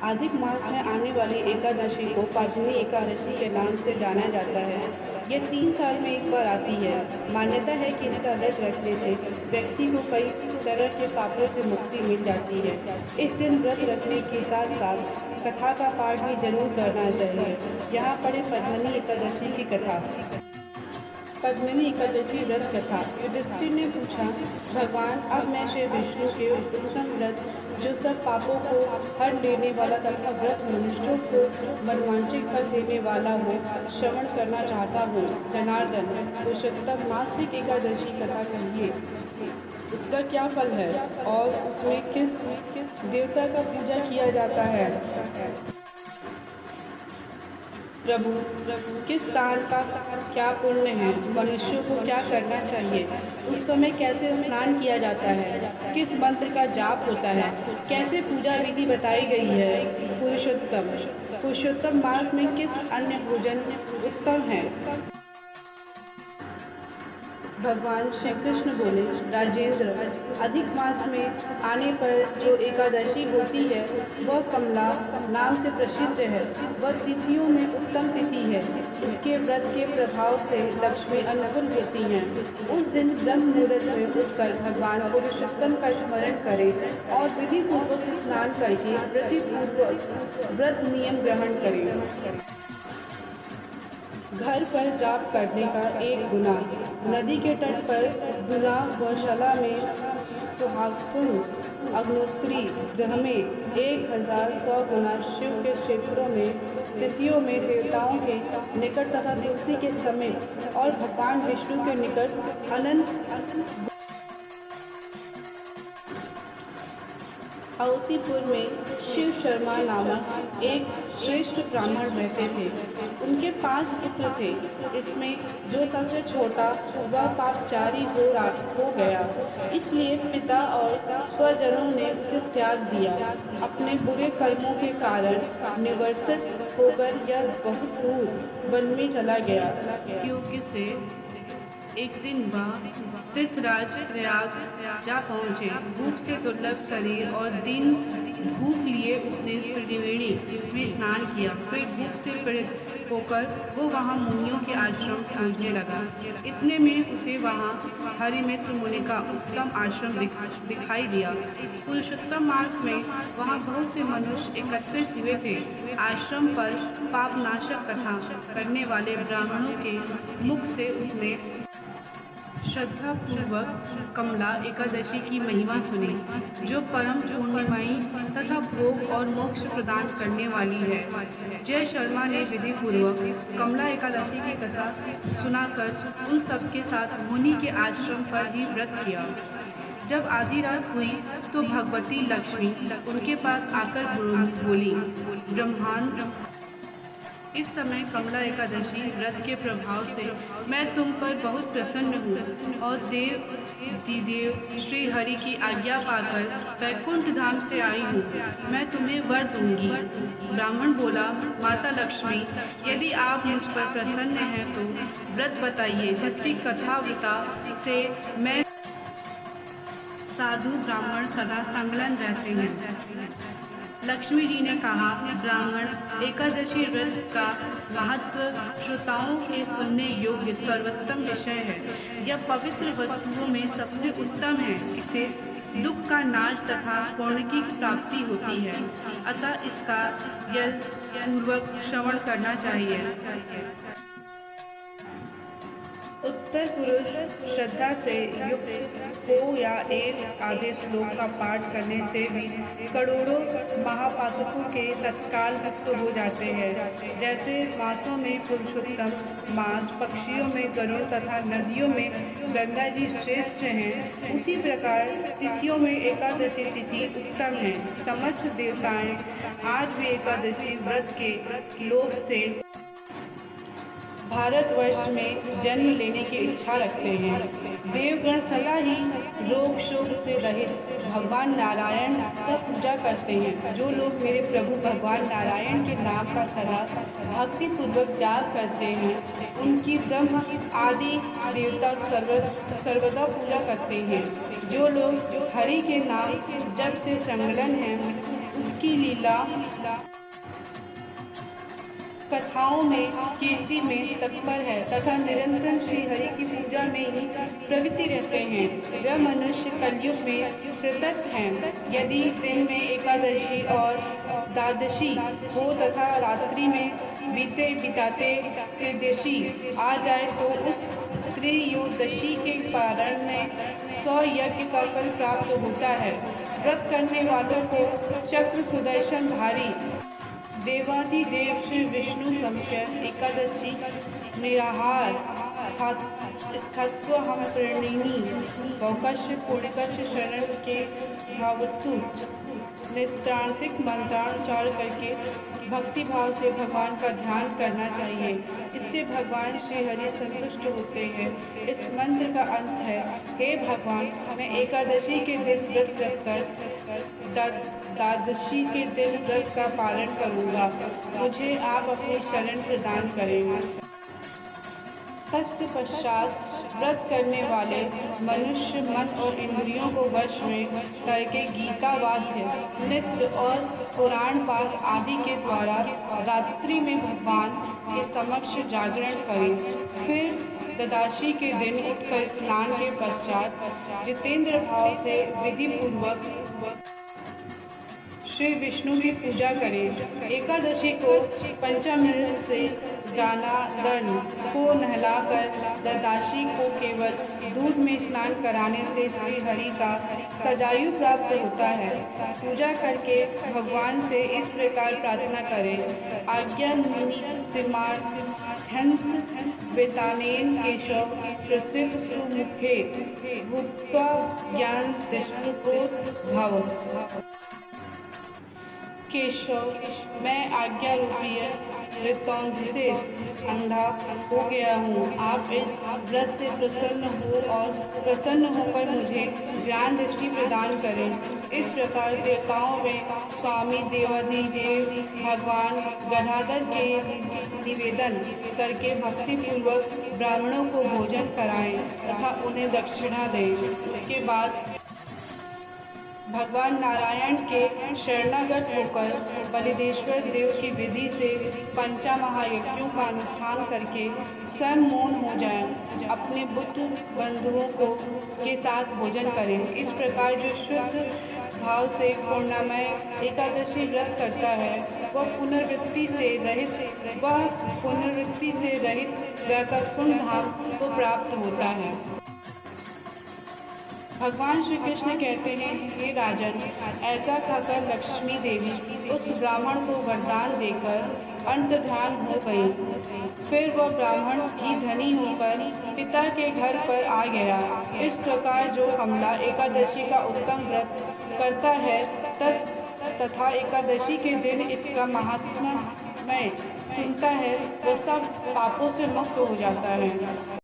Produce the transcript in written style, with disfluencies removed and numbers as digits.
अधिक मास में आने वाली एकादशी को पाजनी एकादशी के नाम से जाना जाता है। यह 3 साल में एक बार आती है। मान्यता है कि इसका व्रत रखने से व्यक्ति को कई तरह के पापों से मुक्ति मिल जाती है। इस दिन व्रत रखने के साथ साथ कथा का पाठ भी जरूर करना चाहिए। यहाँ पढ़े पद्मिनी एकादशी की कथा। पद्मिनी एकादशी व्रत कथा। युधिष्ठिर ने पूछा, भगवान, अब मैं श्री विष्णु के उत्तम व्रत, जो सब पापों को हर लेने वाला तथा व्रत मनुष्यों को मनवांछित फल देने वाला हो, श्रवण करना चाहता हूँ। जनार्दन, पुरुषोत्तम मासिक एकादशी कथा कहिए। उसका क्या फल है और उसमें किस देवता का पूजा किया जाता है? प्रभु, किस दान का क्या पुण्य है? मनुष्यों को क्या करना चाहिए? उस समय कैसे स्नान किया जाता है? किस मंत्र का जाप होता है? कैसे पूजा विधि बताई गई है? पुरुषोत्तम मास में किस अन्य भोजन उत्तम है? भगवान श्री कृष्ण बोले, राजेंद्र, अधिक मास में आने पर जो एकादशी होती है वह कमला नाम से प्रसिद्ध है। वह तिथियों में उत्तम तिथि है। इसके व्रत के प्रभाव से लक्ष्मी अनुकूल होती हैं। उस दिन ब्रह्म मुहूर्त में उठकर भगवान पुरुषोत्तम का स्मरण करें और विधि पूर्वक स्नान करके व्रत नियम ग्रहण करें। घर पर जाप करने का एक गुना। नदी के तट पर गुना गौशाला में सुहागपुर अग्नोत्री ग्रह में 1100 गुना, शिव के क्षेत्रों में तिथियों में देवताओं के निकट तथा तुलसी के समीप और भगवान विष्णु के निकट अनंत। अवतीपुर में शिव शर्मा नामक एक श्रेष्ठ ब्राह्मण रहते थे। उनके 5 पुत्र थे। इसमें जो सबसे छोटा वह पापचारी हो गया। इसलिए पिता और स्वजनों ने उसे त्याग दिया। अपने बुरे कर्मों के कारण निवर्सित होकर यह बहुत दूर वन में चला गया। योग्य से एक दिन वह तीर्थराज प्रयाग जा पहुँचे। भूख से दुर्लभ शरीर और दिन भूख लिए उसने त्रिवेणी में स्नान किया। फिर भूख से पीड़ित होकर वो वहाँ मुनियों के आश्रम खोजने लगा। इतने में उसे वहाँ हरिमित्र मुनि का उत्तम आश्रम दिखाई दिया। पुरुषोत्तम मास में वहाँ बहुत से मनुष्य एकत्रित हुए थे। आश्रम पर पापनाशक कथा करने वाले ब्राह्मणों के मुख से उसने श्रद्धा पूर्वक कमला एकादशी की महिमा सुनी, जो परम पूर्णिमाई तथा भोग और मोक्ष प्रदान करने वाली है। जय शर्मा ने विधि पूर्वक कमला एकादशी की कथा सुनाकर उन सबके साथ मुनि के आश्रम पर ही व्रत किया। जब आधी रात हुई तो भगवती लक्ष्मी उनके पास आकर बोली, ब्रह्मांड, इस समय कमला एकादशी व्रत के प्रभाव से मैं तुम पर बहुत प्रसन्न हूँ और देव श्री हरि की आज्ञा पाकर वैकुंठ धाम से आई हूँ। मैं तुम्हें वर दूंगी। ब्राह्मण बोला, माता लक्ष्मी, यदि आप मुझ पर प्रसन्न हैं तो व्रत बताइए, जिसकी कथावृता से मैं साधु ब्राह्मण सदा संलग्न रहते हैं। लक्ष्मी जी ने कहा, ब्राह्मण, एकादशी व्रत का महत्व श्रोताओं के सुनने योग्य सर्वोत्तम विषय है। यह पवित्र वस्तुओं में सबसे उत्तम है। इसे दुख का नाश तथा पुण्य की प्राप्ति होती है। अतः इसका यल पूर्वक श्रवण करना चाहिए। उत्तर पुरुष श्रद्धा से युक्त हो या एक आधे श्लोक का पाठ करने से भी करोड़ों महापातकों के तत्काल मुक्त हो जाते हैं। जैसे मासों में पुरुषोत्तम मास, पक्षियों में गरुड़ तथा नदियों में गंगा जी श्रेष्ठ हैं, उसी प्रकार तिथियों में एकादशी तिथि उत्तम है। समस्त देवताएं आज भी एकादशी व्रत के लोभ से भारतवर्ष में जन्म लेने की इच्छा रखते हैं। देवगण सदा ही रोग शोक से रहित भगवान नारायण का पूजा करते हैं। जो लोग मेरे प्रभु भगवान नारायण के नाम का सदा भक्ति पूर्वक जाप करते हैं, उनकी ब्रह्म आदि देवता सर्वदा पूजा करते हैं। जो लोग हरि के नाम जप से संलग्न हैं, उसकी लीला कथाओं में, कीर्ति में तत्पर है तथा निरंतर श्री हरि की पूजा में ही प्रवृत्ति रहते हैं। वह मनुष्य कलयुग में कृतज्ञ हैं। यदि दिन में एकादशी और द्वादशी हो तथा रात्रि में बिताते त्रिदशी आ जाए तो उस त्रयोदशी के पारण में 100 यज्ञ का फल प्राप्त होता है। व्रत करने वालों को चक्र सुदर्शनधारी देवादिदेव श्री विष्णु समक्ष एकादशी निराहार स्थत्व हम प्रणिनी गौकश पूर्णकश शरण के भावतु नेत्रांतिक मंत्रानुच्चार करके भक्ति भाव से भगवान का ध्यान करना चाहिए। इससे भगवान श्री हरि संतुष्ट होते हैं। इस मंत्र का अंत है, हे भगवान, मैं एकादशी के दिन व्रत रखकर द्वादशी के दिन व्रत का पालन करूँगा। मुझे आप अपनी शरण प्रदान करेंगे। तत्पश्चात व्रत करने वाले मनुष्य मन और इंद्रियों को वश में करके गीता वाद्य नृत्य और पुराण पाठ आदि के द्वारा रात्रि में भगवान के समक्ष जागरण करें। फिर द्वादशी के दिन उठकर स्नान के पश्चात जितेंद्र भाव से विधि पूर्वक श्री विष्णु की पूजा करें। एकादशी को पंचामृत से जनार्दन को नहलाकर द्वादशी को केवल दूध में स्नान कराने से श्री हरि का सजायु प्राप्त होता है। पूजा करके भगवान से इस प्रकार प्रार्थना करें, आज्ञा निमित्तमार्थ्यंस वेतानेन केशव प्रसिद्ध सुमुखे भूत्वा ज्ञान दृष्टिप्रोद्भव। केशव, मैं आज्ञा रूपी ऋतौंध से अंधा हो गया हूँ। आप इस व्रत से प्रसन्न हो और प्रसन्न होकर मुझे ज्ञान दृष्टि प्रदान करें। इस प्रकार देवताओं में स्वामी देवादिदेव भगवान गणाधर के निवेदन करके भक्तिपूर्वक ब्राह्मणों को भोजन कराएं तथा उन्हें दक्षिणा दें। उसके बाद भगवान नारायण के शरणागत होकर बलिदेश्वर देव की विधि से पंचामहायज्ञों का अनुष्ठान करके स्वयं मौन हो जाएं। अपने बुद्ध बंधुओं को के साथ भोजन करें। इस प्रकार जो शुद्ध भाव से पूर्णमय एकादशी व्रत करता है वह पुनर्वृत्ति से रहित वैकुंठ धाम को प्राप्त होता है। भगवान श्री कृष्ण कहते हैं, हे राजन, ऐसा कहकर लक्ष्मी देवी उस ब्राह्मण को वरदान देकर अंतर्ध्यान हो गई। फिर वह ब्राह्मण भी धनी होकर पिता के घर पर आ गया। इस प्रकार जो कमला एकादशी का उत्तम व्रत करता है तथा एकादशी के दिन इसका महात्म्य सुनता है वह सब पापों से मुक्त हो जाता है।